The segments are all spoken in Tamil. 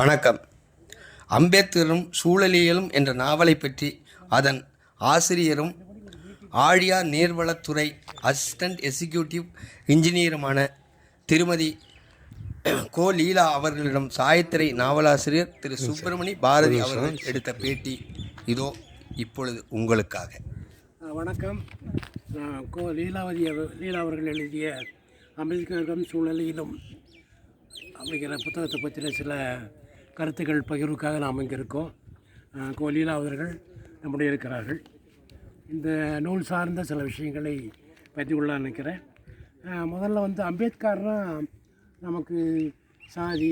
வணக்கம். அம்பேத்கரும் சூழலியலும் என்ற நாவலை பற்றி அதன் ஆசிரியரும் ஆழியார் நீர்வளத்துறை அசிஸ்டன்ட் எக்ஸிக்யூட்டிவ் இன்ஜினியருமான திருமதி கோ. லீலா அவர்களிடம் சாயத்திரை நாவலாசிரியர் திரு சுப்பிரமணி பாரதி அவர்கள் எடுத்த பேட்டி இதோ இப்பொழுது உங்களுக்காக. வணக்கம். கோ. லீலா அவர்கள் எழுதிய அம்பேத்கரும் சூழலிலும் அப்படிங்கிற புத்தகத்தை பற்றின சில கருத்துக்கள் பகிர்வுக்காக நாம் இங்கே இருக்கோம். கோ. லீலா அவர்கள் நம்முடைய இருக்கிறார்கள். இந்த நூல் சார்ந்த சில விஷயங்களை பற்றி கொள்ள நினைக்கிறேன். முதல்ல அம்பேத்கர்னா நமக்கு சாதி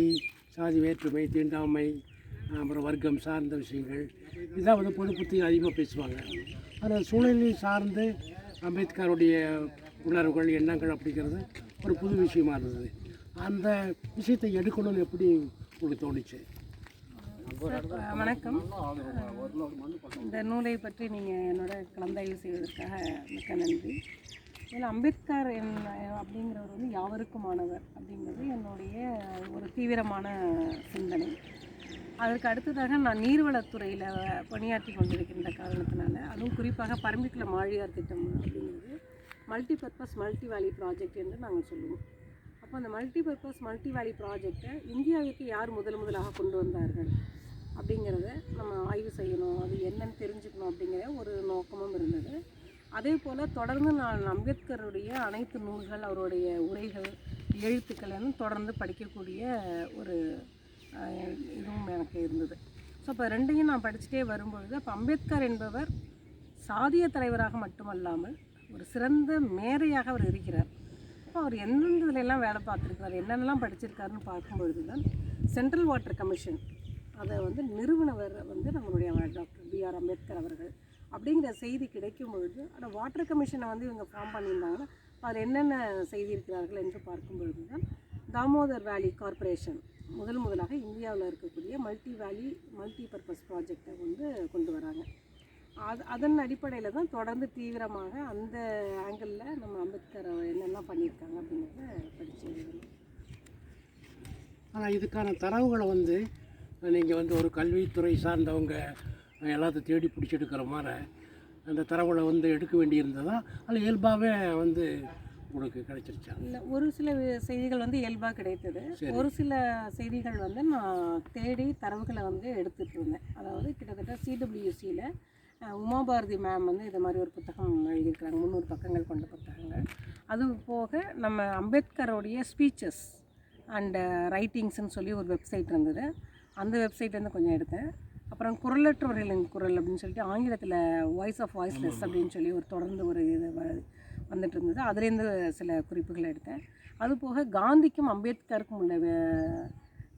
வேற்றுமை, தீண்டாமை, அப்புறம் வர்க்கம் சார்ந்த விஷயங்கள் இதுதான் பொது புத்திகள் அதிகமாக பேசுவாங்க. ஆனால் சூழலில் சார்ந்து அம்பேத்கருடைய உணர்வுகள், எண்ணங்கள் அப்படிங்கிறது ஒரு புது விஷயமா இருந்தது. அந்த விஷயத்தை எடுக்கணும்னு எப்படி உங்களுக்கு தோணுச்சு? வணக்கம். இந்த நூலை பற்றி நீங்கள் என்னோட கலந்தாய்வு செய்வதற்காக மிக்க நன்றி. இதில் அம்பேத்கர் அப்படிங்கிறவர் யாவருக்குமானவர் அப்படிங்கிறது என்னுடைய ஒரு தீவிரமான சிந்தனை. அதற்கு அடுத்ததாக நான் நீர்வளத்துறையில் பணியாற்றி கொண்டிருக்கின்ற காரணத்தினால, அதுவும் குறிப்பாக பரம்பிக்குளம் ஆழியார் திட்டம் அப்படிங்கிறது மல்டிபர்பஸ் மல்டி வேலி ப்ராஜெக்ட் என்று நாங்கள் சொல்லுவோம். அப்போ அந்த மல்டிபர்பஸ் மல்டி வேலி ப்ராஜெக்டை இந்தியாவிற்கு யார் முதலாக கொண்டு வந்தார்கள் அப்படிங்கிறத நம்ம ஆய்வு செய்யணும், அது என்னன்னு தெரிஞ்சுக்கணும் அப்படிங்கிற ஒரு நோக்கமும் இருந்தது. அதே போல் தொடர்ந்து நான் அம்பேத்கருடைய அனைத்து நூல்கள், அவருடைய உரைகள், எழுத்துக்கள் தொடர்ந்து படிக்கக்கூடிய ஒரு இதுவும் எனக்கு இருந்தது. ஸோ அப்போ ரெண்டையும் நான் படிச்சுட்டே வரும்பொழுது, அப்போ அம்பேத்கர் என்பவர் சாதிய தலைவராக மட்டுமல்லாமல் ஒரு சிறந்த மேதையாக அவர் இருக்கிறார். அப்போ அவர் எந்தெந்த இதிலெல்லாம் வேலை பார்த்துருக்காரு, என்னென்னலாம் படிச்சிருக்காருன்னு பார்க்கும்பொழுது தான் சென்ட்ரல் வாட்டர் கமிஷன் அதை நிறுவனவர் நம்மளுடைய டாக்டர் B.R. அம்பேத்கர் அவர்கள் அப்படிங்கிற செய்தி கிடைக்கும் பொழுது, அந்த வாட்டர் கமிஷனை இவங்க ஃபார்ம் பண்ணியிருந்தாங்கன்னா அதில் என்னென்ன செய்தி இருக்கிறார்கள் என்று பார்க்கும் பொழுது தான் தாமோதர் வேலி கார்ப்பரேஷன் முதலாக இந்தியாவில் இருக்கக்கூடிய மல்டி பர்பஸ் ப்ராஜெக்டை கொண்டு வராங்க. அதன் அடிப்படையில் தான் தொடர்ந்து தீவிரமாக அந்த ஆங்கிளில் நம்ம அம்பேத்கர் என்னெல்லாம் பண்ணியிருக்காங்க அப்படிங்கிறத படித்து. ஆனால் இதுக்கான தரவுகளை நீங்கள் ஒரு கல்வித்துறை சார்ந்தவங்க எல்லாத்தையும் தேடி பிடிச்செடுக்கிற மாதிரி அந்த தரவுகளை எடுக்க வேண்டியிருந்ததா அதில் இயல்பாகவே உங்களுக்கு கிடைச்சிருச்சா? இல்லை, ஒரு சில செய்திகள் இயல்பாக கிடைத்தது. ஒரு சில செய்திகள் நான் தேடி தரவுகளை எடுத்துகிட்டு இருந்தேன். அதாவது கிட்டத்தட்ட CWCயில் உமாபாரதி மேம் இது மாதிரி ஒரு புத்தகம் எழுதியிருக்கிறாங்க, 300 பக்கங்கள் கொண்ட புத்தகங்கள். அது போக நம்ம அம்பேத்கருடைய ஸ்பீச்சஸ் அண்டு ரைட்டிங்ஸ்ன்னு சொல்லி ஒரு வெப்சைட் இருந்தது. அந்த வெப்சைட்லேருந்து கொஞ்சம் எடுத்தேன். அப்புறம் குரலற்றவர்களின் குரல் அப்படின்னு சொல்லிட்டு ஆங்கிலத்தில் வாய்ஸ் ஆஃப் வாய்ஸ்லெஸ் அப்படின்னு சொல்லி ஒரு தொடர்ந்து ஒரு இது வந்துட்டு இருந்தது. அதுலேருந்து சில குறிப்புகள் எடுத்தேன். அதுபோக காந்திக்கும் அம்பேத்கருக்கும் உள்ள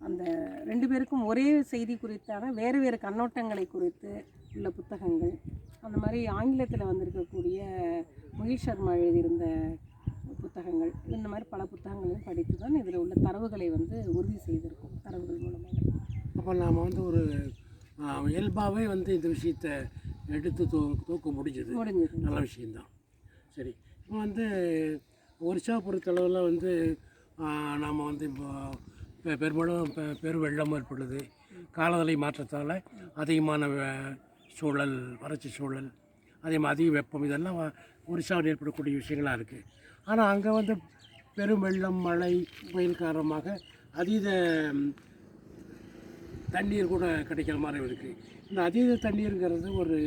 அந்த 2 பேருக்கும் ஒரே செய்தி குறித்தான வேறு கண்ணோட்டங்களை குறித்து உள்ள புத்தகங்கள், அந்த மாதிரி ஆங்கிலத்தில் வந்திருக்கக்கூடிய முகில் சர்மா எழுதியிருந்த புத்தகங்கள், இந்த மாதிரி பல புத்தகங்களையும் படித்து தான் இதில் உள்ள தரவுகளை உறுதி செய்திருக்கோம், தரவுகள் மூலமாக. அப்போ நாம் ஒரு இயல்பாகவே இந்த விஷயத்தை எடுத்து தூக்க முடிஞ்சது. நல்ல விஷயந்தான். சரி, இப்போ ஒரிசா பொறுத்தளவில் நாம் இப்போ பெரும்பாலும் பெருவெள்ளம் ஏற்படுது. காலநிலை மாற்றத்தால் அதிகமான சூழல், வறட்சி சூழல், அதே மாதிரி அதிக வெப்பம், இதெல்லாம் ஒரிசாவில் ஏற்படக்கூடிய விஷயங்களாக இருக்குது. ஆனால் அங்கே பெரும் வெள்ளம், மழை, புயல் காரணமாக அதீத தண்ணீர் கூட கிடைக்கிற மாதிரி இருக்குது. இந்த அதீத தண்ணீருங்கிறது ஒரு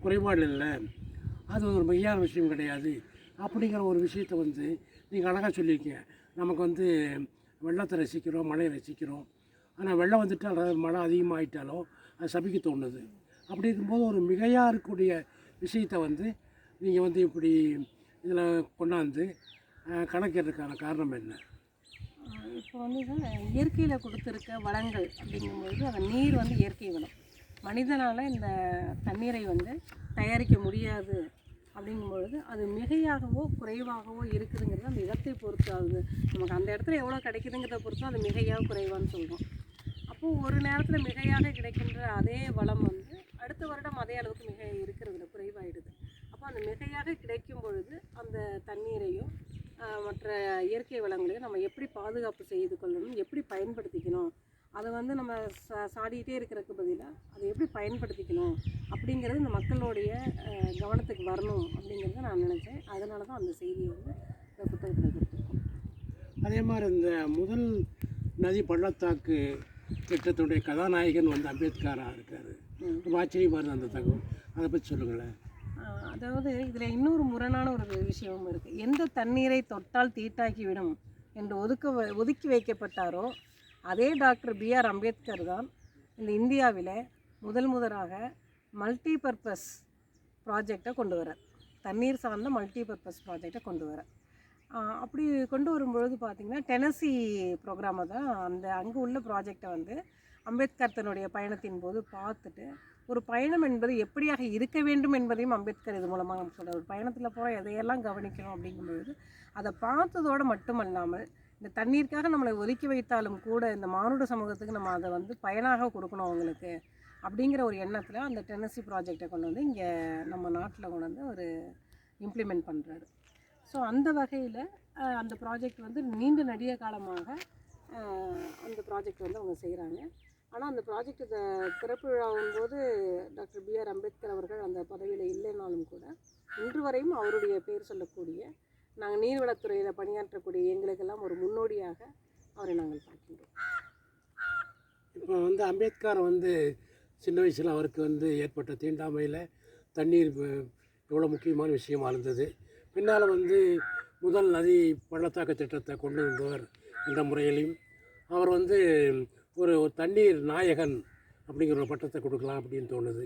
குறைபாடு இல்லை, அது ஒரு மெய்யான விஷயம் கிடையாது அப்படிங்கிற ஒரு விஷயத்தை நீங்கள் அழகாக சொல்லியிருக்கீங்க. நமக்கு வெள்ளத்தை ரசிக்கிறோம், மழையை ரசிக்கிறோம். ஆனால் வெள்ளம் வந்துட்டால், மழை அதிகமாகிட்டாலோ அது சபிக்க தோணுது. அப்படி இருக்கும்போது ஒரு மிகையாக இருக்கக்கூடிய விஷயத்தை நீங்கள் இப்படி இதில் கொண்டாந்து கணக்கிடுறதுக்கான காரணம் என்ன? இப்போ இயற்கையில் கொடுத்துருக்க வளங்கள் அப்படிங்கும்பொழுது அந்த நீர் இயற்கை வளம். மனிதனால் இந்த தண்ணீரை தயாரிக்க முடியாது அப்படிங்கும்பொழுது அது மிகையாகவோ குறைவாகவோ இருக்குதுங்கிறது அந்த இடத்தை பொறுத்து ஆகுது. நமக்கு அந்த இடத்துல எவ்வளோ கிடைக்குதுங்கிறத பொறுத்து அது மிகையாக குறைவான்னு சொல்கிறோம். அப்போது ஒரு நேரத்தில் மிகையாக கிடைக்கின்ற அதே வளம் அடுத்த வருடம் அதே அளவுக்கு மிகை இருக்கிறதுல குறைவாயிடுது. அப்போ அந்த மிகையாக கிடைக்கும் பொழுது அந்த தண்ணீரையும் மற்ற இயற்கை வளங்களையும் நம்ம எப்படி பாதுகாப்பு செய்து கொள்ளணும், எப்படி பயன்படுத்திக்கணும் அதை வந்து நம்ம சாடிக்கிட்டே இருக்கிறதுக்கு பதிலாக அதை எப்படி பயன்படுத்திக்கணும் அப்படிங்கிறது இந்த மக்களுடைய கவனத்துக்கு வரணும் அப்படிங்கிறத நான் நினச்சேன். அதனால தான் அந்த செய்தியை வந்து இந்த புத்தகத்தில் கொடுத்துருக்கோம். அதே மாதிரி இந்த முதல் நதி பள்ளத்தாக்கு திட்டத்துடைய கதாநாயகன் வந்து அம்பேத்கராக இருக்கார். ரொம்ப ஆச்சரியமாக இருந்த அந்த தகவல், அதை பற்றி சொல்லுங்களேன். அதாவது இதில் இன்னொரு முரணான ஒரு விஷயமும் இருக்குது. எந்த தண்ணீரை தொட்டால் தீட்டாக்கிவிடும் என்று ஒதுக்கி வைக்கப்பட்டாரோ அதே டாக்டர் பிஆர் அம்பேத்கர் தான் இந்த இந்தியாவில் முதலாக மல்டிபர்பஸ் ப்ராஜெக்டை கொண்டு வரார். தண்ணீர் சார்ந்த மல்டிபர்பஸ் ப்ராஜெக்டை கொண்டு வரார். அப்படி கொண்டு வரும்பொழுது பார்த்திங்கன்னா டெனசி ப்ரோக்ராமை தான் அங்கே உள்ள ப்ராஜெக்டை வந்து அம்பேத்கர் தன்னுடைய பயணத்தின் போது பார்த்துட்டு, ஒரு பயணம் என்பது எப்படியாக இருக்க வேண்டும் என்பதையும் அம்பேத்கர் இது மூலமாக நம்ம சொல்கிறார். ஒரு பயணத்தில் போகிற எதையெல்லாம் கவனிக்கணும் அப்படிங்கும்பொழுது அதை பார்த்ததோடு மட்டுமல்லாமல் இந்த தண்ணீருக்காக நம்மளை ஒதுக்கி வைத்தாலும் கூட இந்த மானுட சமூகத்துக்கு நம்ம அதை வந்து பயனாக கொடுக்கணும் அவங்களுக்கு அப்படிங்கிற ஒரு எண்ணத்தில் அந்த டெனசி ப்ராஜெக்டை கொண்டு வந்து இங்கே நம்ம நாட்டில் கொண்டு வந்து ஒரு இம்ப்ளிமெண்ட் பண்ணுறாரு. ஸோ அந்த வகையில் அந்த ப்ராஜெக்ட் வந்து நீண்ட நெடிய காலமாக அந்த ப்ராஜெக்ட் வந்து அவங்க செய்கிறாங்க. ஆனால் அந்த ப்ராஜெக்ட் திறப்பு விழாவும் போது டாக்டர் பிஆர் அம்பேத்கர் அவர்கள் அந்த பதவியில் இல்லைனாலும் கூட இன்று வரையும் அவருடைய பேர் சொல்லக்கூடிய, நாங்கள் நீர்வளத்துறையில் பணியாற்றக்கூடிய எங்களுக்கெல்லாம் ஒரு முன்னோடியாக அவரை நாங்கள் பார்க்கின்றோம். இப்போ வந்து அம்பேத்கர் வந்து சின்ன வயசில் அவருக்கு வந்து ஏற்பட்ட தீண்டாமையில் தண்ணீர் எவ்வளோ முக்கியமான விஷயமா இருந்தது. பின்னால் வந்து முதல் நதி பள்ளத்தாக்கு திட்டத்தை கொண்டு வந்தவர் என்ற முறையிலையும் அவர் வந்து ஒரு தண்ணீர் நாயகன் அப்படிங்கிற ஒரு பட்டத்தை கொடுக்கலாம் அப்படின்னு தோணுது.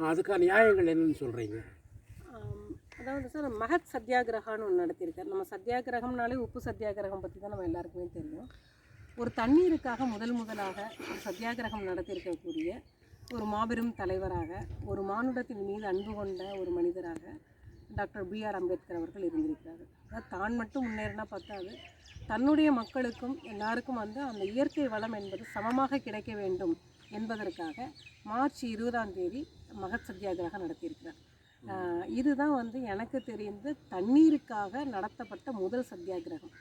அதுக்கான நியாயங்கள் என்னன்னு சொல்கிறீங்க? அதாவது சார், மகத் சத்தியாகிரகான்னு ஒன்று நடத்தியிருக்கார். நம்ம சத்தியாகிரகம்னாலே உப்பு சத்தியாகிரகம் பற்றி தான் நம்ம எல்லாருக்குமே தெரியும். ஒரு தண்ணீருக்காக முதலாக ஒரு சத்தியாகிரகம் நடத்தியிருக்கக்கூடிய ஒரு மாபெரும் தலைவராக, ஒரு மானுடத்தின் மீது அன்பு கொண்ட ஒரு மனிதராக டாக்டர் பிஆர் அம்பேத்கர் அவர்கள் இருந்திருக்கிறார். அதாவது தான் மட்டும் முன்னேறினா பத்தாது, தன்னுடைய மக்களுக்கும் எல்லாருக்கும் வந்து அந்த இயற்கை வளம் என்பது சமமாக கிடைக்க வேண்டும் என்பதற்காக மார்ச் 20 மகத் சத்தியாகிரகம் நடத்தியிருக்கிறார். இதுதான் வந்து எனக்கு தெரிந்து தண்ணீருக்காக நடத்தப்பட்ட முதல் சத்தியாகிரகம்.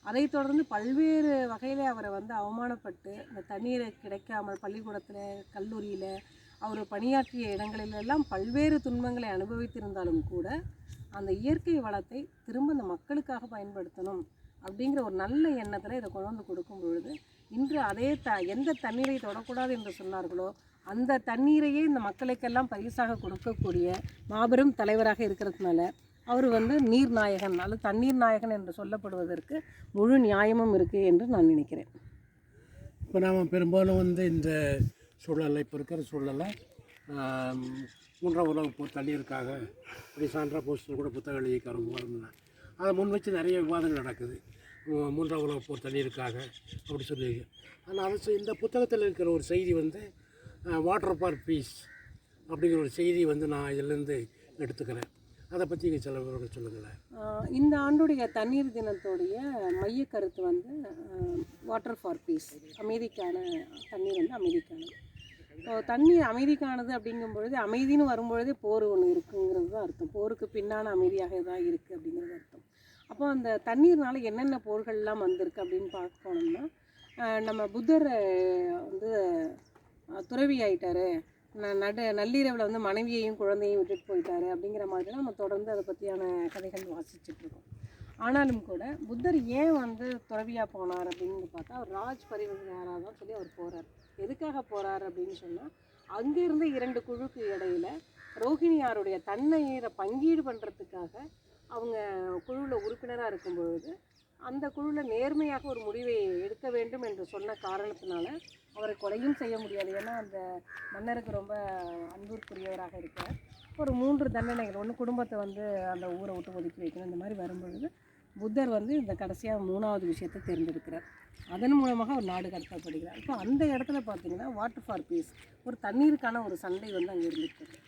அதைத் தொடர்ந்து பல்வேறு வகையில் அவரை வந்து அவமானப்பட்டு இந்த தண்ணீரை கிடைக்காமல் பள்ளிக்கூடத்தில், கல்லூரியில், அவர் பணியாற்றிய இடங்களிலெல்லாம் பல்வேறு துன்பங்களை அனுபவித்திருந்தாலும் கூட அந்த இயற்கை வளத்தை திரும்ப அந்த மக்களுக்காக பயன்படுத்தணும் அப்படிங்கிற ஒரு நல்ல எண்ணத்தில் இதை கொண்டு வந்து கொடுக்கும் பொழுது இன்று அதே எந்த தண்ணீரை தொடக்கூடாது என்று சொன்னார்களோ அந்த தண்ணீரையே இந்த மக்களுக்கெல்லாம் பரிசாக கொடுக்கக்கூடிய மாபெரும் தலைவராக இருக்கிறதுனால அவர் வந்து நீர் நாயகன் அல்லது தண்ணீர் நாயகன் என்று சொல்லப்படுவதற்கு முழு நியாயமும் இருக்குது என்று நான் நினைக்கிறேன். இப்போ நாம் பெரும்பாலும் வந்து இந்த சூழலில், இப்போ இருக்கிற சூழலில் 3ஆம் உலகப் போர் தண்ணீருக்காக இப்படி சான்றா போஸ்டர் கூட புத்தகம் எழுதிக்காரங்க அதை முன் வச்சு நிறைய விவாதங்கள் நடக்குது. 3ஆம் உலகப் போர் தண்ணீருக்காக அப்படி சொல்லி. ஆனால் அது இந்த புத்தகத்தில் இருக்கிற ஒரு செய்தி வந்து வாட்டர் ஃபார் பீஸ் அப்படிங்கிற ஒரு செய்தி வந்து நான் இதிலேருந்து எடுத்துக்கிறேன். அதை பற்றி சில விவரங்கள் சொல்லுங்களேன். இந்த ஆண்டுடைய தண்ணீர் தினத்துடைய மைய கருத்து வந்து வாட்டர் ஃபார் பீஸ், அமைதிக்கான தண்ணீர் வந்து அமைதிக்கானது. தண்ணீர் அமைதிக்கானது அப்படிங்கும்பொழுது அமைதின்னு வரும்பொழுதே போர் ஒன்று இருக்குங்கிறது தான் அர்த்தம். போருக்கு பின்னான அமைதியாக தான் இருக்குது அப்படிங்கிறது அர்த்தம். அப்போ அந்த தண்ணீர்னால என்னென்ன போர்கள்லாம் வந்திருக்கு அப்படின்னு பார்க்க போனோம்னா, நம்ம புத்தர் வந்து துறவி ஆகிட்டார், நள்ளிரவில் வந்து மனைவியையும் குழந்தையும் விட்டுட்டு போயிட்டாரு அப்படிங்கிற மாதிரி தான் நம்ம தொடர்ந்து அதை பற்றியான கதைகள் வாசிச்சுட்ருக்கோம். ஆனாலும் கூட புத்தர் ஏன் வந்து துறவியாக போனார் அப்படின்னு பார்த்தா, அவர் ராஜ் பரிவர்த்தனாராக தான் சொல்லி அவர் போகிறார். எதுக்காக போகிறார் அப்படின்னு சொன்னால், அங்கேருந்து 2 குழுக்கு இடையில் ரோஹிணியாருடைய தண்ணீரை பங்கீடு பண்ணுறதுக்காக அவங்க குழுவில் உறுப்பினராக இருக்கும்பொழுது அந்த குழுவில் நேர்மையாக ஒரு முடிவை எடுக்க வேண்டும் என்று சொன்ன காரணத்தினால அவரை கொலையும் செய்ய முடியாது. ஏன்னா அந்த மன்னருக்கு ரொம்ப அன்புக்குரியவராக இருக்கிறார். ஒரு 3 தண்டனைகள், ஒன்று குடும்பத்தை வந்து அந்த ஊரை விட்டு ஒதுக்கி வைக்கணும், இந்த மாதிரி வரும்பொழுது புத்தர் வந்து இந்த கடைசியாக 3ஆவது விஷயத்தை தேர்ந்தெடுக்கிறார். அதன் மூலமாக ஒரு நாடு கடத்தப்படுகிறார். இப்போ அந்த இடத்துல பார்த்திங்கன்னா வாட்டர் ஃபார் பீஸ், ஒரு தண்ணீருக்கான ஒரு சண்டை வந்து அங்கே இருந்துருக்கு.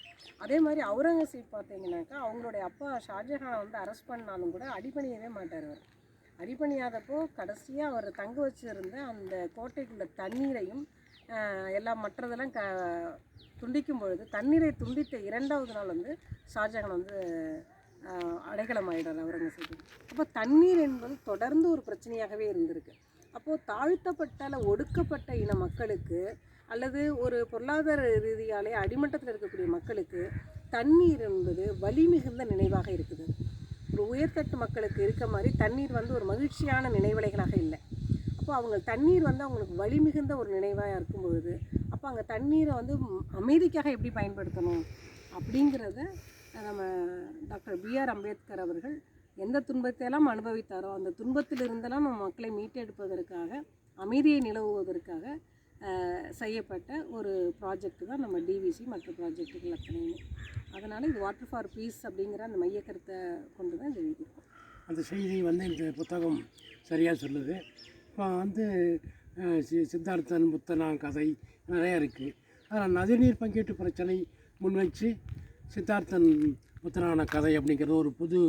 அதே மாதிரி அவுரங்கசீப் பார்த்திங்கனாக்கா அவங்களுடைய அப்பா ஷாஜஹானை வந்து அரெஸ்ட் பண்ணாலும் கூட அடிபணியவே மாட்டார். அவர் அடிபணியாதப்போ கடைசியாக அவர் தங்க வச்சுருந்த அந்த கோட்டைக்குள்ள தண்ணீரையும் எல்லாம் மற்றதெல்லாம் துண்டிக்கும் பொழுது, தண்ணீரை துண்டித்த 2வது நாள் வந்து ஷாஜஹான் வந்து அடைக்கலம் ஆகிடார் அவுரங்கசீப். அப்போ தண்ணீர் என்பது தொடர்ந்து ஒரு பிரச்சனையாகவே இருந்திருக்கு. அப்போது தாழ்த்தப்பட்ட அல்ல ஒடுக்கப்பட்ட இன மக்களுக்கு அல்லது ஒரு பொருளாதார ரீதியாலே அடிமட்டத்தில் இருக்கக்கூடிய மக்களுக்கு தண்ணீர் என்பது வலி மிகுந்த நினைவாக இருக்குது. ஒரு உயர்தட்டு மக்களுக்கு இருக்க மாதிரி தண்ணீர் வந்து ஒரு மகிழ்ச்சியான நினைவலைகளாக இல்லை. அப்போ அவங்க தண்ணீர் வந்து அவங்களுக்கு வலி மிகுந்த ஒரு நினைவாக இருக்கும் பொழுது அப்போ அங்கே தண்ணீரை வந்து அமைதிக்காக எப்படி பயன்படுத்தணும் அப்படிங்கிறத நம்ம டாக்டர் B.R. அம்பேத்கர் அவர்கள் எந்த துன்பத்தையெல்லாம் அனுபவித்தாரோ அந்த துன்பத்திலிருந்தெல்லாம் நம்ம மக்களை மீட்டெடுப்பதற்காக அமைதியை நிலவுவதற்காக செய்யப்பட்ட ஒரு ப்ராஜெக்ட் தான் நம்ம டிவிசி மற்ற ப்ராஜெக்டுகள் அத்தனையுமே. அதனால் இது வாட்டர் ஃபார் பீஸ் அப்படிங்கிற அந்த மையக்கருத்தை கொண்டு தான் இது எழுதியிருக்கோம். அந்த செய்தி வந்து இந்த புத்தகம் சரியாக சொல்லுது. இப்போ வந்து சித்தார்த்தன் புத்தனா கதை நிறையா இருக்குது. அதில் நதிநீர் பங்கீட்டு பிரச்சனை முன்வச்சு சித்தார்த்தன் புத்தனான கதை அப்படிங்கிறது ஒரு புது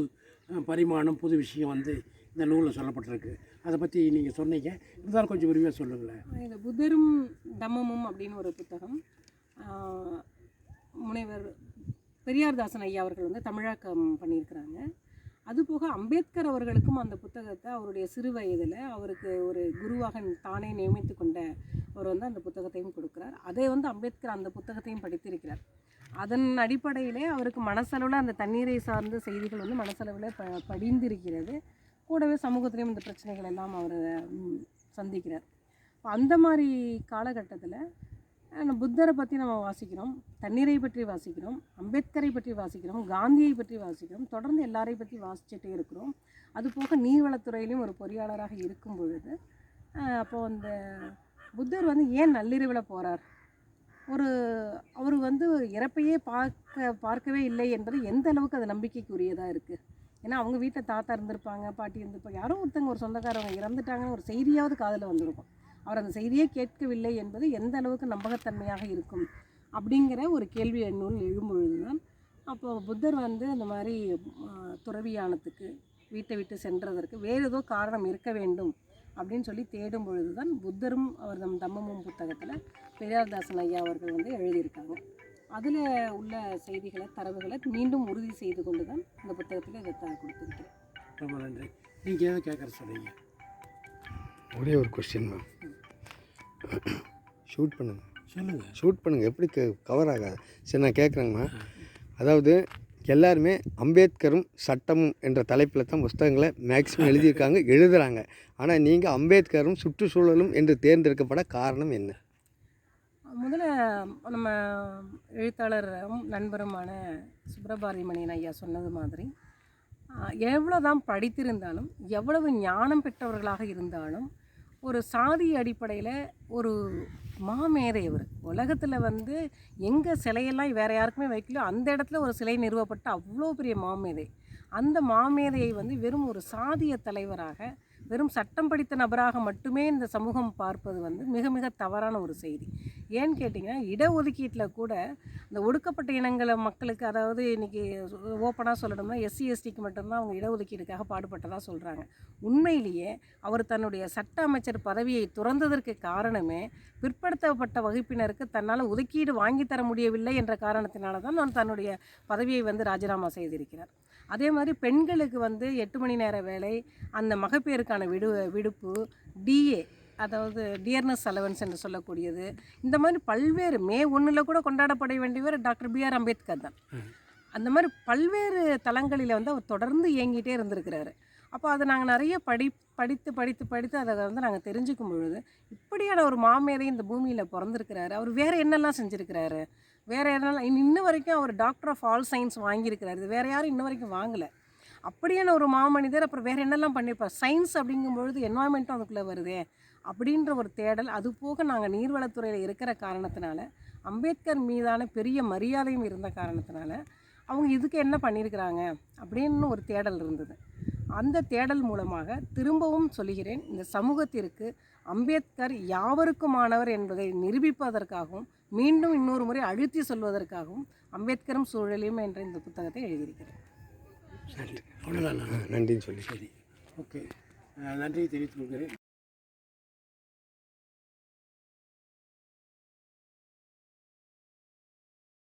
பரிமாணம், புது விஷயம் வந்து இந்த நூலில் சொல்லப்பட்டிருக்கு. அதை பற்றி நீங்கள் சொன்னீங்க, இருந்தாலும் கொஞ்சம் விரிவாக சொல்லுங்களேன். இந்த புத்தரும் தம்மமும் அப்படின்னு ஒரு புத்தகம் முனைவர் பெரியார்தாசன் ஐயா அவர்கள் வந்து தமிழாக்கம் பண்ணியிருக்கிறாங்க. அதுபோக அம்பேத்கர் அவர்களுக்கும் அந்த புத்தகத்தை அவருடைய சிறு வயதில் அவருக்கு ஒரு குருவாக தானே நியமித்து கொண்ட அவர் வந்து அந்த புத்தகத்தையும் கொடுக்குறார். அதை வந்து அம்பேத்கர் அந்த புத்தகத்தையும் படித்திருக்கிறார். அதன் அடிப்படையிலே அவருக்கு மனசளவில் அந்த தண்ணீரை சார்ந்த செய்திகள் வந்து மனசளவில் படிந்திருக்கிறது. கூடவே சமூகத்திலையும் இந்த பிரச்சனைகள் எல்லாம் அவர் சந்திக்கிறார். அந்த மாதிரி காலகட்டத்தில் புத்தரை பற்றி நம்ம வாசிக்கிறோம், தண்ணீரை பற்றி வாசிக்கிறோம், அம்பேத்கரை பற்றி வாசிக்கிறோம், காந்தியை பற்றி வாசிக்கிறோம், தொடர்ந்து எல்லாரையும் பற்றி வாசிச்சுட்டே இருக்கிறோம். அதுபோக நீர்வளத்துறையிலையும் ஒரு பொறியாளராக இருக்கும் பொழுது அப்போது அந்த புத்தர் வந்து ஏன் நள்ளிரவில் போகிறார், அவர் வந்து இறப்பையே பார்க்கவே இல்லை என்பது எந்த அளவுக்கு அது நம்பிக்கைக்குரியதாக இருக்குது. ஏன்னா அவங்க வீட்டில் தாத்தா இருந்திருப்பாங்க, பாட்டி இருந்திருப்பாங்க, யாரோ ஒருத்தங்க ஒரு சொந்தக்காரவங்க இறந்துட்டாங்கன்னு ஒரு செய்தியாவது காதில் வந்திருக்கும். அவர் அந்த செய்தியே கேட்கவில்லை என்பது எந்த அளவுக்கு நம்பகத்தன்மையாக இருக்கும் அப்படிங்கிற ஒரு கேள்வி எண்ணூல் எழும்பொழுது தான் அப்போது புத்தர் வந்து அந்த மாதிரி துறவியானத்துக்கு வீட்டை விட்டு சென்றதற்கு வேறு ஏதோ காரணம் இருக்க வேண்டும் அப்படின்னு சொல்லி தேடும் பொழுது தான் புத்தரும் அவர் நம் தம்மமும் புத்தகத்தில் பெரியார்தாசன் ஐயா அவர்கள் வந்து எழுதியிருக்காங்க. அதில் உள்ள செய்திகளை தரவுகளை மீண்டும் உறுதி செய்து கொண்டு தான் இந்த புத்தகத்தில் இதை கொடுத்துருக்கேன். ரொம்ப நன்றி. நீங்கள் எதாவது கேட்குற சொன்னீங்க? ஒரே ஒரு கொஸ்டின் மேம், ஷூட் பண்ணுங்கள். சொல்லுங்கள். ஷூட் பண்ணுங்கள், எப்படி கவர் ஆகாது? சரி, நான் கேட்குறேங்கம்மா. அதாவது எல்லாருமே அம்பேத்கரும் சட்டமும் என்ற தலைப்பில் தான் புஸ்தகங்களை மேக்ஸிமம் எழுதியிருக்காங்க, எழுதுகிறாங்க. ஆனால் நீங்கள் அம்பேத்கரும் சுற்றுச்சூழலும் என்று தேர்ந்தெடுக்கப்பட காரணம் என்ன? முதல்ல நம்ம எழுத்தாளரும் நண்பருமான சுப்ரபாரதிமணியன் ஐயா சொன்னது மாதிரி எவ்வளோ தான் படித்திருந்தாலும் எவ்வளவு ஞானம் பெற்றவர்களாக இருந்தாலும் ஒரு சாதி அடிப்படையில் ஒரு மாமேதை அவர். உலகத்தில் வந்து எங்கே சிலையெல்லாம் வேறு யாருக்குமே வைக்கலையோ அந்த இடத்துல ஒரு சிலை நிறுவப்பட்ட அவ்வளோ பெரிய மாமேதை. அந்த மாமேதையை வந்து வெறும் ஒரு சாதிய தலைவராக, வெறும் சட்டம் படித்த நபராக மட்டுமே இந்த சமூகம் பார்ப்பது வந்து மிக மிக தவறான ஒரு செய்தி. ஏன்னு கேட்டிங்கன்னா, இடஒதுக்கீட்டில் கூட இந்த ஒடுக்கப்பட்ட இனங்களை மக்களுக்கு, அதாவது இன்றைக்கி ஓப்பனாக சொல்லணும்னா SC/STக்கு மட்டும்தான் அவங்க இடஒதுக்கீடுக்காக பாடுபட்டதாக சொல்கிறாங்க. உண்மையிலேயே அவர் தன்னுடைய சட்ட அமைச்சர் பதவியை துறந்ததற்கு காரணமே பிற்படுத்தப்பட்ட வகுப்பினருக்கு தன்னால் ஒதுக்கீடு வாங்கித்தர முடியவில்லை என்ற காரணத்தினால தான் நான் தன்னுடைய பதவியை வந்து ராஜினாமா செய்திருக்கிறார். அதே மாதிரி பெண்களுக்கு வந்து 8 மணி நேர வேலை, அந்த மகப்பேறுக்கான விடுப்பு, DA அதாவது டியர்னஸ் அலவன்ஸ் என்று சொல்லக்கூடியது, இந்த மாதிரி பல்வேறு மே 1 கூட கொண்டாடப்பட வேண்டியவர் டாக்டர் B.R. அம்பேத்கர் தான். அந்த மாதிரி பல்வேறு தளங்களில் வந்து அவர் தொடர்ந்து இயங்கிட்டே இருந்திருக்கிறாரு. அப்போ அதை நாங்கள் நிறைய படித்து அதை வந்து நாங்கள் தெரிஞ்சுக்கும் பொழுது இப்படியான ஒரு மாமேதை இந்த பூமியில் பிறந்திருக்கிறாரு. அவர் வேறு என்னெல்லாம் செஞ்சுருக்கிறாரு, வேறு என்னெல்லாம் இன்ன வரைக்கும் அவர் டாக்டர் ஆஃப் ஆல் சயின்ஸ் வாங்கியிருக்கிறாரு. இது வேறு யாரும் இன்ன வரைக்கும் வாங்கலை. அப்படியான ஒரு மாமனிதர் அப்புறம் வேறு என்னெல்லாம் பண்ணியிருப்பார். சயின்ஸ் அப்படிங்கும்பொழுது என்வாயன்மெண்ட்டும் அதுக்குள்ளே வருதே அப்படின்ற ஒரு தேடல். அது போக நாங்கள் நீர்வளத்துறையில் இருக்கிற காரணத்தினால, அம்பேத்கர் மீதான பெரிய மரியாதையும் இருந்த காரணத்தினால அவங்க இதுக்கு என்ன பண்ணியிருக்கிறாங்க அப்படின்னு ஒரு தேடல் இருந்தது. அந்த தேடல் மூலமாக திரும்பவும் சொல்கிறேன், இந்த சமூகத்திற்கு அம்பேத்கர் யாவருக்குமானவர் என்பதை நிரூபிப்பதற்காகவும் மீண்டும் இன்னொரு முறை அழுத்தி சொல்வதற்காகவும் அம்பேத்கரும் சூழலையும் என்ற இந்த புத்தகத்தை எழுதியிருக்கிறேன். சரி, அவ்வளோதான். நன்றின்னு சொல்லி. சரி, ஓகே, நன்றி தெரிவித்துக் கொள்கிறேன்.